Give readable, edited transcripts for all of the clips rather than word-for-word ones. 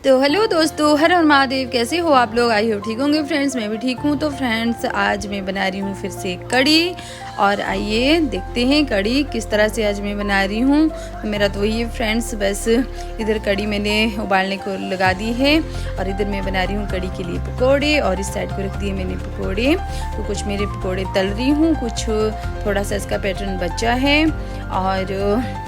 तो हेलो दोस्तों, हर हर महादेव। कैसे हो आप लोग? आई हो ठीक होंगे फ्रेंड्स। मैं भी ठीक हूँ। तो फ्रेंड्स, आज मैं बना रही हूँ फिर से कड़ी। और आइए देखते हैं कड़ी किस तरह से आज मैं बना रही हूँ। तो मेरा तो वही है फ्रेंड्स, बस इधर कड़ी मैंने उबालने को लगा दी है और इधर मैं बना रही हूँ कड़ी के लिए पकोड़े। और इस साइड को रख दिए मैंने पकोड़े। तो कुछ मेरे पकोड़े तल रही हूँ, कुछ थोड़ा सा इसका पैटर्न बचा है और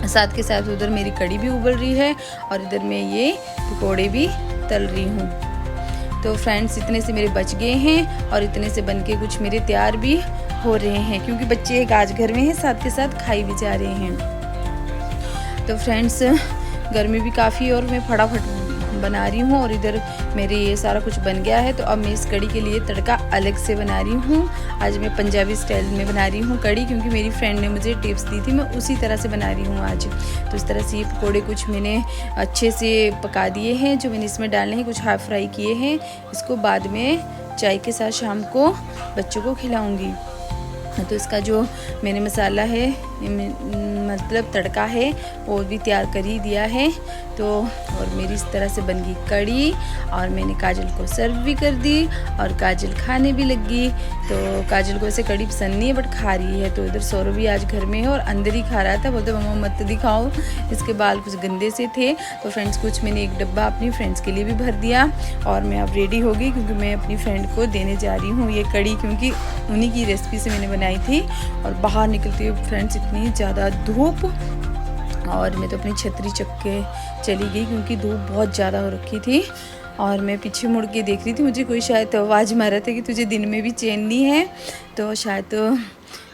साथ के साथ उधर मेरी कड़ी भी उबल रही है और इधर मैं ये पकोड़े भी तल रही हूँ। तो फ्रेंड्स, इतने से मेरे बच गए हैं और इतने से बनके कुछ मेरे तैयार भी हो रहे हैं, क्योंकि बच्चे आज घर में हैं, साथ के साथ खाई भी जा रहे हैं। तो फ्रेंड्स, गर्मी भी काफ़ी और मैं फटाफट बना रही हूँ और इधर मेरे ये सारा कुछ बन गया है। तो अब मैं इस कड़ी के लिए तड़का अलग से बना रही हूँ। आज मैं पंजाबी स्टाइल में बना रही हूँ कड़ी, क्योंकि मेरी फ्रेंड ने मुझे टिप्स दी थी, मैं उसी तरह से बना रही हूँ आज। तो इस तरह से ये पकोड़े कुछ मैंने अच्छे से पका दिए हैं, जो मैंने इसमें डालने हैं, कुछ हाफ फ्राई किए हैं। इसको बाद में चाय के साथ शाम को बच्चों को खिलाऊँगी। तो इसका जो मैंने मसाला है, मतलब तड़का है, वो भी तैयार कर ही दिया है। तो और मेरी इस तरह से बन गई कड़ी और मैंने काजल को सर्व भी कर दी और काजल खाने भी लगी। तो काजल को ऐसे कड़ी पसंद नहीं है बट खा रही है। तो इधर सौरभ भी आज घर में है और अंदर ही खा रहा था। बोलते मम्मा मत दिखाओ, इसके बाल कुछ गंदे से थे। तो फ्रेंड्स, कुछ मैंने एक डब्बा अपनी फ्रेंड्स के लिए भी भर दिया और मैं अब रेडी हो गई, क्योंकि मैं अपनी फ्रेंड को देने जा रही हूँ ये कड़ी, क्योंकि उन्हीं की रेसिपी से मैंने बनाई थी। और बाहर निकलती हुई फ्रेंड्स इतनी ज़्यादा धूप, और मैं तो अपनी छतरी चक के चली गई, क्योंकि धूप बहुत ज़्यादा हो रखी थी। और मैं पीछे मुड़ के देख रही थी, मुझे कोई शायद तो आवाज़ मार रहा था कि तुझे दिन में भी चैन नहीं है। तो शायद तो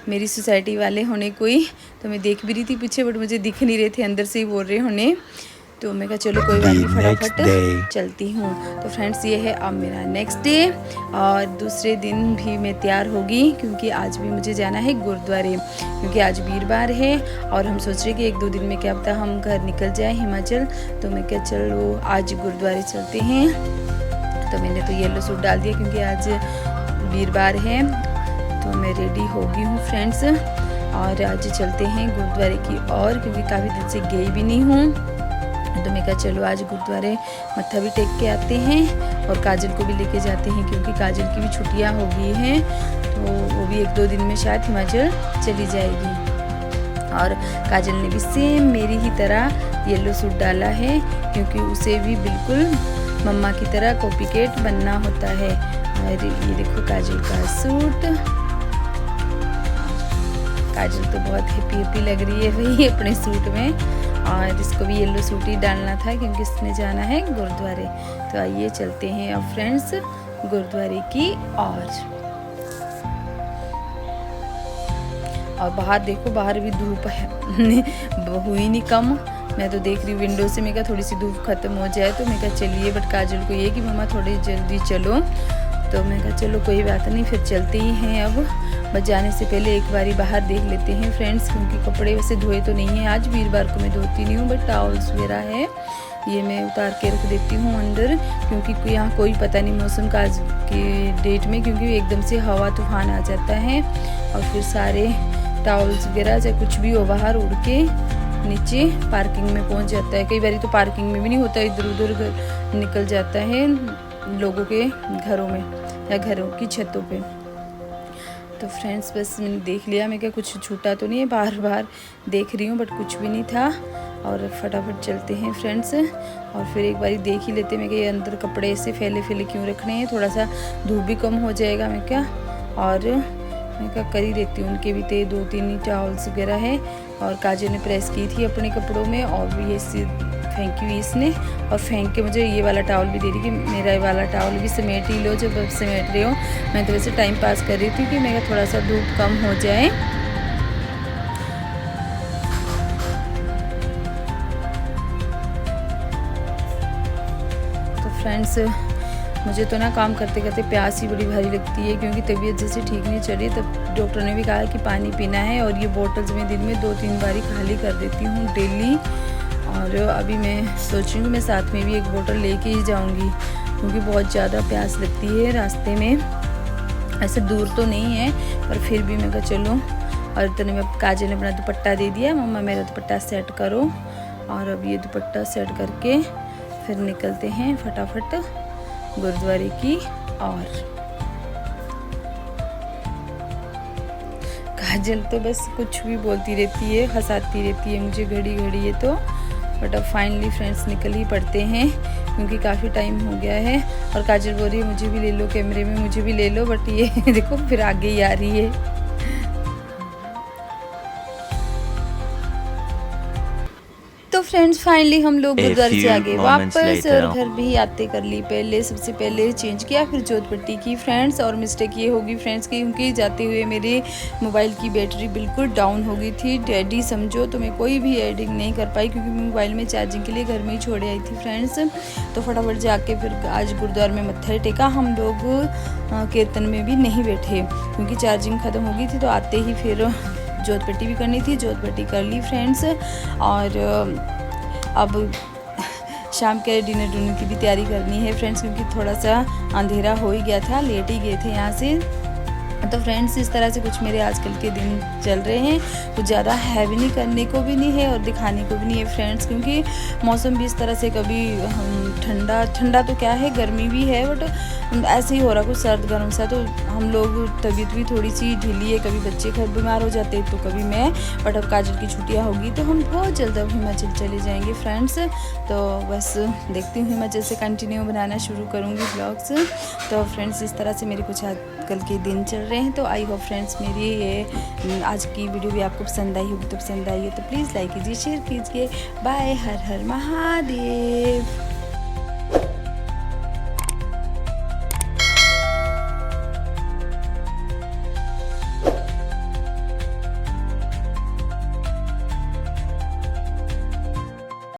मेरी सोसाइटी वाले होने कोई, तो मैं देख भी रही थी पीछे, बट मुझे दिख नहीं रहे थे, अंदर से ही बोल रहे होने। तो मैं कहा चलो कोई बात नहीं, फटाफट चलती हूँ। तो फ्रेंड्स, ये है अब मेरा नेक्स्ट डे और दूसरे दिन भी मैं तैयार होगी, क्योंकि आज भी मुझे जाना है गुरुद्वारे, क्योंकि आज वीरवार है। और हम सोच रहे कि एक दो दिन में क्या पता हम घर निकल जाए हिमाचल। तो मैं क्या चलो आज गुरुद्वारे चलते हैं। तो मैंने तो येलो सूट डाल दिया, क्योंकि आज वीरवार है। तो मैं रेडी हो गई हूँ फ्रेंड्स, और आज चलते हैं गुरुद्वारे की ओर, क्योंकि काफ़ी दिन से गई भी नहीं हूँ। तो मैं कहा चलो आज गुरुद्वारे मत्था भी टेक के आते हैं और काजल को भी लेके जाते हैं, क्योंकि काजल की भी छुट्टियां हो गई हैं। तो वो भी एक दो दिन में शायद हिमाचल चली जाएगी। और काजल ने भी सेम मेरी ही तरह येलो सूट डाला है, क्योंकि उसे भी बिल्कुल मम्मा की तरह कॉपीकेट बनना होता है। और ये देखो काजल का सूट। काजल तो बहुत हैप्पी लग रही है भाई अपने सूट में, और इसको भी येलो सूट ही डालना था, क्योंकि इसने जाना है गुरुद्वारे। तो आइए चलते हैं अब फ्रेंड्स गुरुद्वारे की ओर। और बाहर देखो, बाहर भी धूप है हुई नहीं कम। मैं तो देख रही विंडो से, मैं कहा थोड़ी सी धूप खत्म हो जाए। तो मैं कहा चलिए, बट काजल को ये कि मम्मा थोड़ी जल्दी चलो। तो मैं कहा चलो कोई बात नहीं, फिर चलते ही हैं। अब बस जाने से पहले एक बारी बाहर देख लेते हैं फ्रेंड्स, क्योंकि कपड़े वैसे धोए तो नहीं हैं। आज वीरवार को मैं धोती नहीं हूँ, बट टॉवल्स वगैरह है ये मैं उतार के रख देती हूँ अंदर, क्योंकि यहाँ कोई पता नहीं मौसम का आज के डेट में, क्योंकि एकदम से हवा तूफान आ जाता है और फिर सारे टॉवल्स वगैरह चाहे कुछ भी हो बाहर उड़ के नीचे पार्किंग में पहुँच जाता है। कई बार तो पार्किंग में भी नहीं होता, इधर उधर निकल जाता है लोगों के घरों में या घरों की छतों पे। तो फ्रेंड्स, बस मैंने देख लिया, मैं क्या कुछ छूटा तो नहीं है, बार बार देख रही हूँ बट कुछ भी नहीं था। और फटाफट चलते हैं फ्रेंड्स, और फिर एक बारी देख ही लेते हैं। मैं क्या ये अंदर कपड़े ऐसे फैले फैले क्यों रखने हैं, थोड़ा सा धूप भी कम हो जाएगा। मैं क्या और मैं क्या कर ही देती हूँ, उनके भी थे दो तीन टॉवल्स वगैरह है, और काजल ने प्रेस की थी अपने कपड़ों में, और भी ये फेंकी हुई इसने, और फेंक के मुझे ये वाला टावल भी दे रही कि मेरा ये वाला टावल भी समेट ही लो जब समेट रहे हो। मैं तो वैसे टाइम पास कर रही थी कि मेरा थोड़ा सा धूप कम हो जाए। तो फ्रेंड्स, मुझे तो ना काम करते करते प्यास ही बड़ी भारी लगती है, क्योंकि तबीयत जैसे ठीक नहीं चली। तब डॉक्टर ने भी कहा कि पानी पीना है, और ये बोटल्स में दिन में 2-3 बारी खाली कर देती हूँ डेली। और अभी मैं सोच रही हूँ मैं साथ में भी एक बोतल लेके ही जाऊँगी, क्योंकि बहुत ज़्यादा प्यास लगती है रास्ते में। ऐसे दूर तो नहीं है पर फिर भी मैं कहा चलो। और इतने में काजल ने अपना दुपट्टा दे दिया, मम्मा मेरा दुपट्टा सेट करो। और अब ये दुपट्टा सेट करके फिर निकलते हैं फटाफट गुरुद्वारे की ओर। काजल तो बस कुछ भी बोलती रहती है, हंसाती रहती है मुझे घड़ी घड़ी ये तो। बट अब फाइनली फ्रेंड्स निकल ही पड़ते हैं क्योंकि काफ़ी टाइम हो गया है। और काजल बोल रही है मुझे भी ले लो कैमरे में, मुझे भी ले लो, बट ये देखो फिर आगे ही आ रही है। तो फ्रेंड्स फाइनली हम लोग गुरुद्वारे से आगे वापस और घर भी आते कर ली। पहले सबसे पहले चेंज किया, फिर जोत पट्टी की फ्रेंड्स। और मिस्टेक ये होगी फ्रेंड्स की क्योंकि जाते हुए मेरे मोबाइल की बैटरी बिल्कुल डाउन हो गई थी, डेडी समझो। तो मैं कोई भी एडिटिंग नहीं कर पाई क्योंकि मैं मोबाइल में चार्जिंग के लिए घर में ही छोड़े आई थी फ्रेंड्स। तो फटाफट जाके फिर आज गुरुद्वारे में मत्था टेका। हम लोग कीर्तन में भी नहीं बैठे क्योंकि चार्जिंग ख़त्म हो गई थी। तो आते ही फिर जोत पट्टी भी करनी थी, जोत पट्टी कर ली फ्रेंड्स। और अब शाम के डिनर की भी तैयारी करनी है फ्रेंड्स क्योंकि थोड़ा सा अंधेरा हो ही गया था, लेट ही गए थे यहाँ से। तो फ्रेंड्स इस तरह से कुछ मेरे आजकल के दिन चल रहे हैं। कुछ ज़्यादा हैवी नहीं करने को भी नहीं है और दिखाने को भी नहीं है फ्रेंड्स क्योंकि मौसम भी इस तरह से कभी ठंडा तो क्या है, गर्मी भी है, बट ऐसे ही हो रहा कुछ सर्द गर्म सा। तो हम लोग तबीयत भी थोड़ी सी ढीली है, कभी बच्चे घर बीमार हो जाते तो कभी मैं। बट अब काजल की छुट्टियाँ होगी तो हम बहुत जल्द अब हिमाचल चले जाएंगे फ्रेंड्स। तो बस देखती हूँ हिमाचल से कंटिन्यू बनाना शुरू करूँगी ब्लॉग्स। तो फ्रेंड्स इस तरह से मेरे कुछ आजकल के दिन चल रहे हैं। तो आई होप फ्रेंड्स मेरी ये आज की वीडियो भी आपको पसंद आई होगी। तो पसंद आई है तो प्लीज़ लाइक कीजिए, शेयर कीजिए। बाय, हर हर महादेव।